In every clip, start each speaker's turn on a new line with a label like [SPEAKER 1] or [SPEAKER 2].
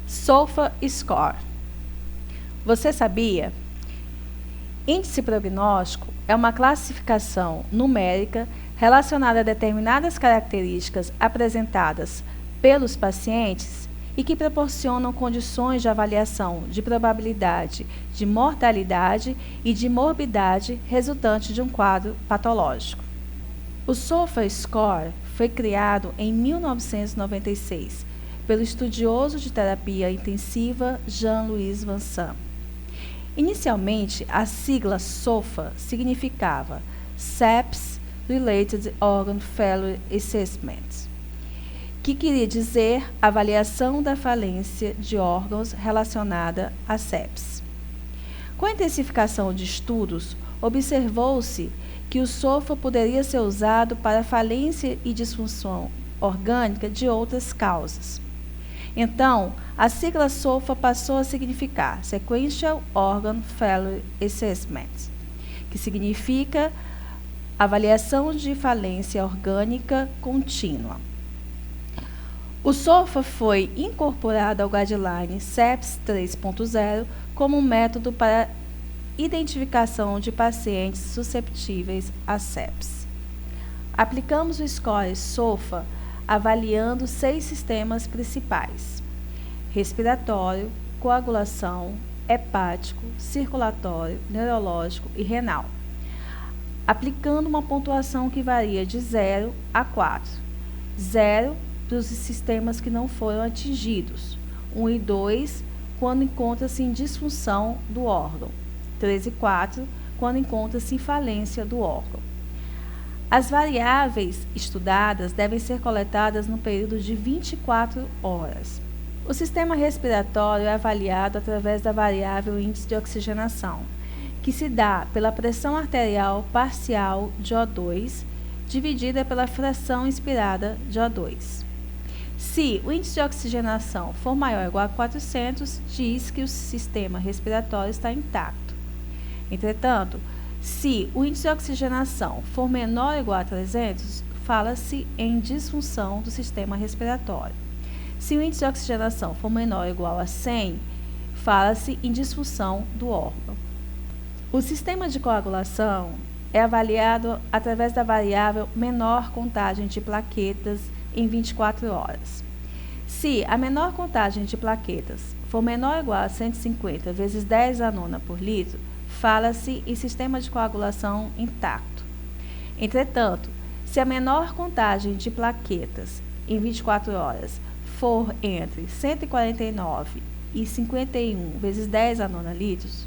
[SPEAKER 1] SOFA Score. Você sabia? Índice prognóstico é uma classificação numérica relacionada a determinadas características apresentadas pelos pacientes e que proporcionam condições de avaliação de probabilidade de mortalidade e de morbidade resultante de um quadro patológico. O SOFA Score foi criado em 1996 pelo estudioso de terapia intensiva Jean-Louis Vincent. Inicialmente, a sigla SOFA significava Sepsis Related Organ Failure Assessment, que queria dizer avaliação da falência de órgãos relacionada à sepsis. Com a intensificação de estudos, observou-se que o SOFA poderia ser usado para falência e disfunção orgânica de outras causas. Então, a sigla SOFA passou a significar Sequential Organ Failure Assessment, que significa avaliação de falência orgânica contínua. O SOFA foi incorporado ao Guideline SEPS 3.0 como um método para identificação de pacientes susceptíveis a sepsis. Aplicamos o score SOFA avaliando 6 sistemas principais: respiratório, coagulação, hepático, circulatório, neurológico e renal, aplicando uma pontuação que varia de 0 a 4. 0 para os sistemas que não foram atingidos, 1 e 2 quando encontra-se em disfunção do órgão, 3 e 4 quando encontra-se em falência do órgão. As variáveis estudadas devem ser coletadas no período de 24 horas. O sistema respiratório é avaliado através da variável índice de oxigenação, que se dá pela pressão arterial parcial de O2 dividida pela fração inspirada de O2. Se o índice de oxigenação for maior ou igual a 400, diz que o sistema respiratório está intacto. Entretanto, se o índice de oxigenação for menor ou igual a 300, fala-se em disfunção do sistema respiratório. Se o índice de oxigenação for menor ou igual a 100, fala-se em disfunção do órgão. O sistema de coagulação é avaliado através da variável menor contagem de plaquetas em 24 horas. Se a menor contagem de plaquetas for menor ou igual a 150 vezes 10 a nona por litro, fala-se em sistema de coagulação intacto. Entretanto, se a menor contagem de plaquetas em 24 horas for entre 149 e 51 vezes 10 a nona litros,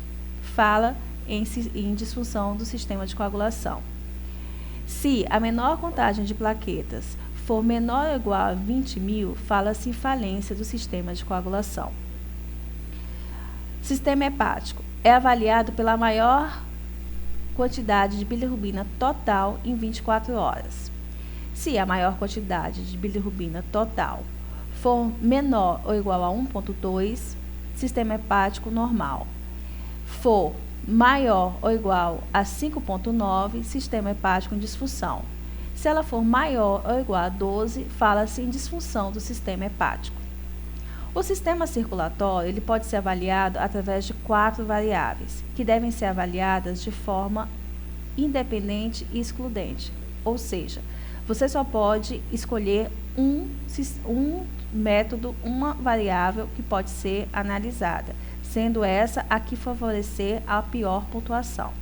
[SPEAKER 1] fala em disfunção do sistema de coagulação. Se a menor contagem de plaquetas for menor ou igual a 20.000, fala-se em falência do sistema de coagulação. Sistema hepático é avaliado pela maior quantidade de bilirrubina total em 24 horas. Se a maior quantidade de bilirrubina total for menor ou igual a 1,2, sistema hepático normal. For maior ou igual a 5,9, sistema hepático em disfunção. Se ela for maior ou igual a 12, fala-se em disfunção do sistema hepático. O sistema circulatório ele pode ser avaliado através de 4 variáveis, que devem ser avaliadas de forma independente e excludente. Ou seja, você só pode escolher um método, uma variável que pode ser analisada, sendo essa a que favorecer a pior pontuação.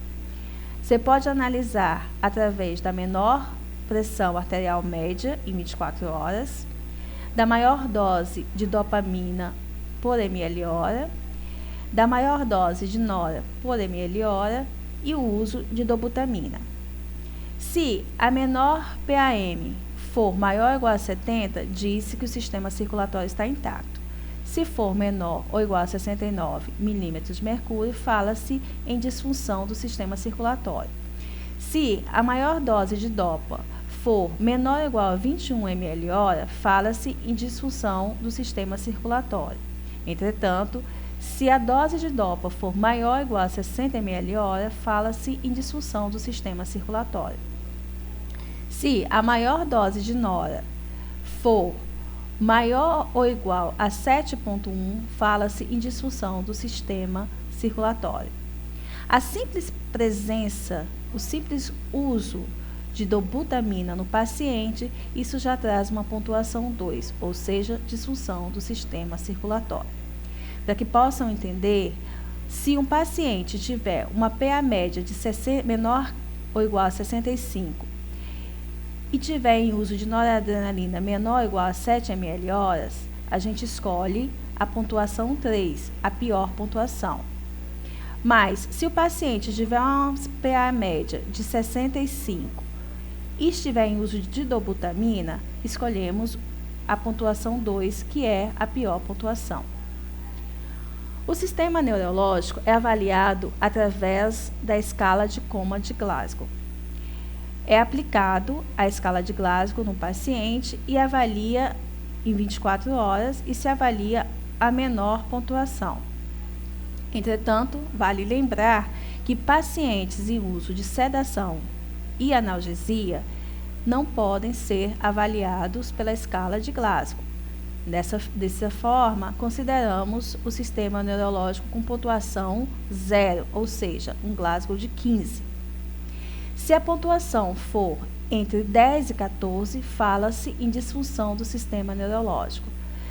[SPEAKER 1] Você pode analisar através da menor pressão arterial média em 24 horas, da maior dose de dopamina por ml/hora, da maior dose de nora por ml/hora e o uso de dobutamina. Se a menor PAM for maior ou igual a 70, diz que o sistema circulatório está intacto. Se for menor ou igual a 69 milímetros de mercúrio, fala-se em disfunção do sistema circulatório. Se a maior dose de dopa for menor ou igual a 21 ml/hora, fala-se em disfunção do sistema circulatório. Entretanto, se a dose de dopa for maior ou igual a 60 ml/hora, fala-se em disfunção do sistema circulatório. Se a maior dose de nora for maior ou igual a 7,1, fala-se em disfunção do sistema circulatório. A simples presença, o simples uso de dobutamina no paciente, isso já traz uma pontuação 2, ou seja, disfunção do sistema circulatório. Para que possam entender, se um paciente tiver uma PA média de menor ou igual a 65 e tiver em uso de noradrenalina menor ou igual a 7 ml/h, a gente escolhe a pontuação 3, a pior pontuação. Mas, se o paciente tiver uma PA média de 65 e estiver em uso de dobutamina, escolhemos a pontuação 2, que é a pior pontuação. O sistema neurológico é avaliado através da escala de coma de Glasgow. É aplicado a escala de Glasgow no paciente e avalia em 24 horas e se avalia a menor pontuação. Entretanto, vale lembrar que pacientes em uso de sedação e analgesia não podem ser avaliados pela escala de Glasgow. Dessa forma, consideramos o sistema neurológico com pontuação 0, ou seja, um Glasgow de 15. Se a pontuação for entre 10 e 14, fala-se em disfunção do sistema neurológico.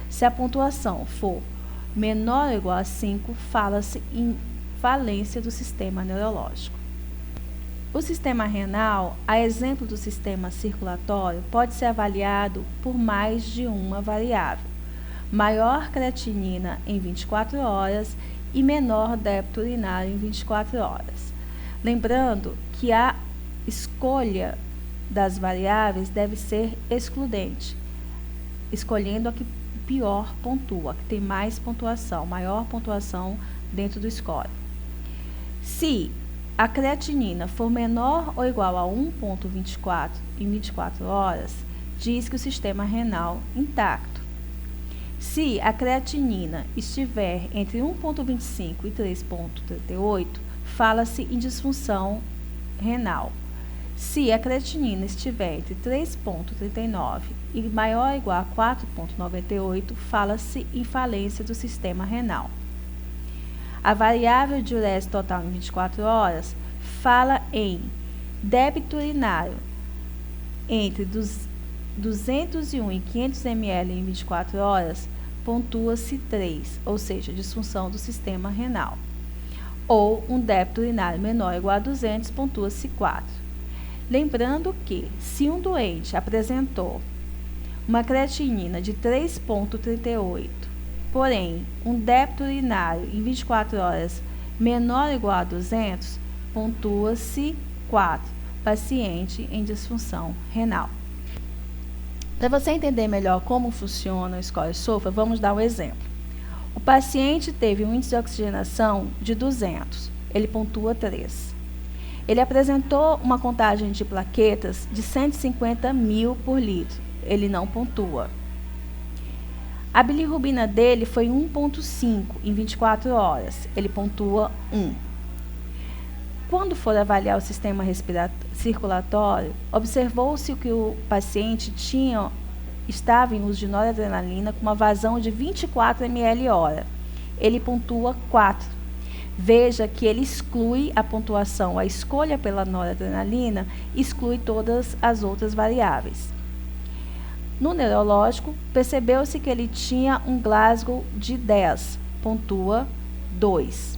[SPEAKER 1] Se a pontuação for menor ou igual a 5, fala-se em falência do sistema neurológico. O sistema renal, a exemplo do sistema circulatório, pode ser avaliado por mais de uma variável: maior creatinina em 24 horas e menor débito urinário em 24 horas. Lembrando que a escolha das variáveis deve ser excludente, escolhendo a que pior pontua, que tem mais pontuação, maior pontuação dentro do score. Se a creatinina for menor ou igual a 1,24 em 24 horas, diz que o sistema renal intacto. Se a creatinina estiver entre 1,25 e 3,38, fala-se em disfunção renal. Se a creatinina estiver entre 3,39 e maior ou igual a 4,98, fala-se em falência do sistema renal. A variável diurese total em 24 horas fala em débito urinário entre 201 e 500 ml em 24 horas, pontua-se 3, ou seja, disfunção do sistema renal. Ou um débito urinário menor ou igual a 200, pontua-se 4. Lembrando que, se um doente apresentou uma creatinina de 3,38, porém, um débito urinário em 24 horas menor ou igual a 200, pontua-se 4, paciente em disfunção renal. Para você entender melhor como funciona o score SOFA, vamos dar um exemplo. O paciente teve um índice de oxigenação de 200, ele pontua 3. Ele apresentou uma contagem de plaquetas de 150 mil por litro, ele não pontua. A bilirrubina dele foi 1,5 em 24 horas, ele pontua 1. Quando for avaliar o sistema circulatório, observou-se que o paciente estava em uso de noradrenalina com uma vazão de 24 ml/h. Ele pontua 4. Veja que ele exclui a pontuação, a escolha pela noradrenalina, exclui todas as outras variáveis. No neurológico, percebeu-se que ele tinha um Glasgow de 10, pontua 2.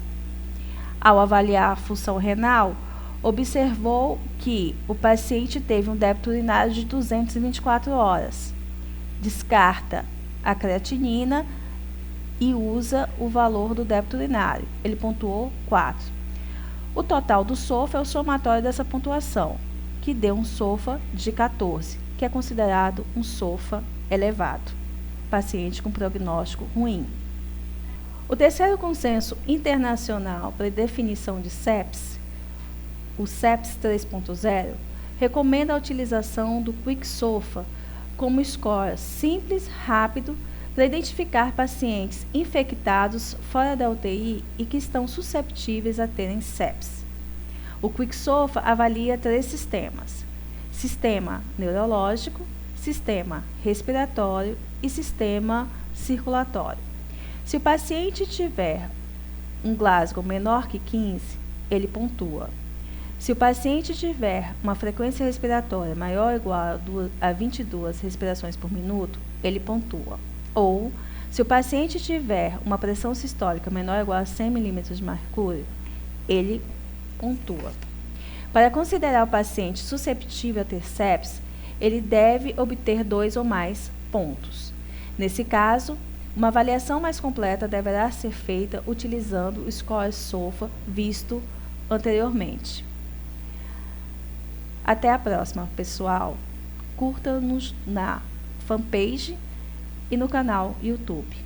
[SPEAKER 1] Ao avaliar a função renal, observou que o paciente teve um débito urinário de 224 horas. Descarta a creatinina e usa o valor do débito urinário. Ele pontuou 4. O total do SOFA é o somatório dessa pontuação, que deu um SOFA de 14, que é considerado um SOFA elevado, paciente com prognóstico ruim. O terceiro consenso internacional para definição de sepsis, o sepsis 3.0, recomenda a utilização do Quick SOFA como score simples, rápido, para identificar pacientes infectados fora da UTI e que estão susceptíveis a terem sepsis. O Quick SOFA avalia 3 sistemas: sistema neurológico, sistema respiratório e sistema circulatório. Se o paciente tiver um Glasgow menor que 15, ele pontua. Se o paciente tiver uma frequência respiratória maior ou igual a 22 respirações por minuto, ele pontua. Ou, se o paciente tiver uma pressão sistólica menor ou igual a 100 mm de mercúrio, ele pontua. Para considerar o paciente susceptível a ter sepsis, ele deve obter 2 ou mais pontos. Nesse caso, uma avaliação mais completa deverá ser feita utilizando o score SOFA visto anteriormente. Até a próxima, pessoal. Curta-nos na fanpage e no canal YouTube.